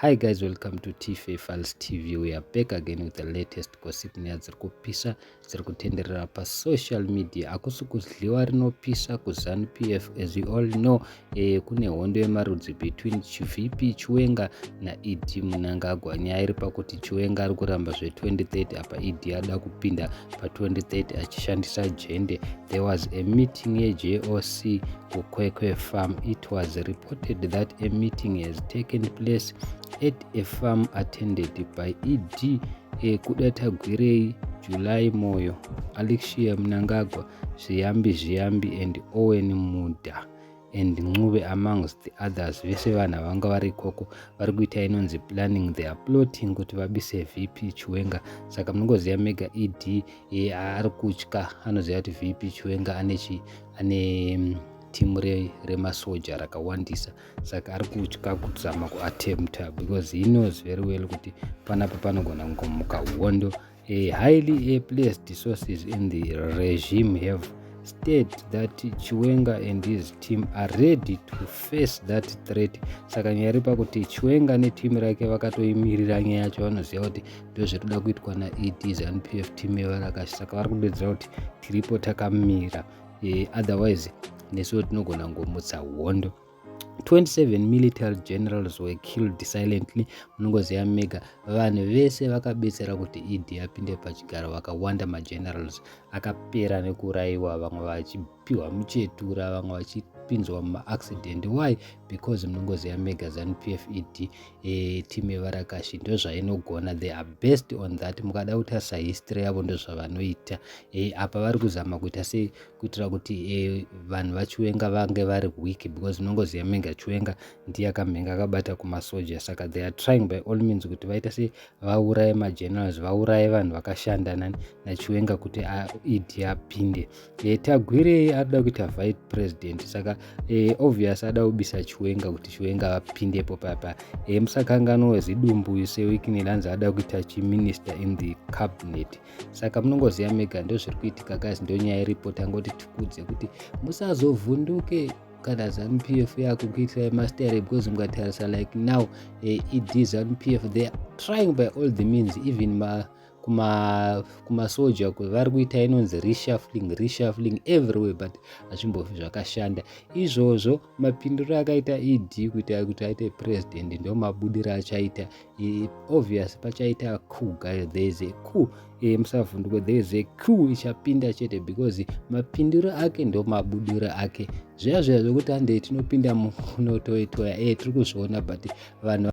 Hi guys, welcome to TFA Files TV. We are back again with the latest gossip news dziri kupisa dziri kutenderera pa social media. Akusi kudliwa rinopisa ku ZANU-PF. As you all know, kune hondo yemarudzi between VP Chiwenga na ED Mnangagwa. Nyaya iri pakuti Chiwenga ari kuramba zve2030 apa ED ada kupinda pa 2030 achishandisa jende. There was a meeting JOC kuKwekwe farm. It was reported that a meeting has taken place at a farm attended by ED Kudeta Gwirei, July Moyo, Alexia Mnangagwa, Ziyambi and Owen Muda and Ngube amongst the others. Vese vana vanga vari koko vari kuita inonzi planning, they are plotting kuti vabise VP Chiwenga. Saka munongoziva mega ED ari kutya, anoziva kuti VP Chiwenga ane timu remasoja rakawandisa, saka ari kutya kuzama kuattempta because he knows very well kuti panapa panogona kungomuka hondo. Highly placed sources in the regime have stated that Chiwenga and his team are ready to face that threat. Saka nyaya iri pakuti Chiwenga neteam rake vakatoimirira nyaya yacho, vanoziva kuti ndozviri kuda kuitwa naED ZANU-PF team yevarakashi, saka vari kudedzera kuti tiripo takamira, otherwise nesuwo tinogona ngomutsa hondo. 27 military generals were killed silently. Munongoziva mega vanhu vese vakabetsera kuti ED apinde pachigaro, vakawanda magenerals akapera nekuraiwa, vamwe vachipiwa muchetura, vamwe vachipinzwa mumaaccident. Why? Because munongoziva mega ZANU-PF ED team yevarakashi ndozvainogona, they are based on that. Mukada kutarisa history yavo ndozvavanoita. Apa vari kuzama kuita sei kuitira kuti vanhu vaChiwenga vange vari weak, because munongoziva mega Chiwenga ndiye akamhenga akabata kumasoja, saka they are trying by all means kuti vaita sei vauraye magenerals, vauraye vanhu vakashanda naChiwenga kuti ED apinde. Tagwirei arida kuita vice president, saka obvious ada kubisa Chiwenga kuti Chiwenga apindepo papa. Musakanganwa zidumbu sewiki nelanzi ada kuita chiminister in the cabinet. Saka munongoziva mega ndozviri kuitika guys, ndonyaya iripo. Tangoti tikudze kuti musazovhunduke kana ZANU-PF yakukuitirai mastare, because mukatarisa like now ED ZANU-PF they are trying by all the means, even kumasoja vari kuita inonzi reshuffling everywhere, but hazvimbofi zvakashanda. Izvozvo mapindiro akaita ED kuita kuti aite president ndo mabudiro achaita. Obvious pachaita coup guys, there is a coup. Musavhunduke, there is a coup ichapinda chete, because mapindiro ake ndo mabudiro ake. Zviya zvokuti handei tinopinda munotoitoya tiri kuzviona, but vanhu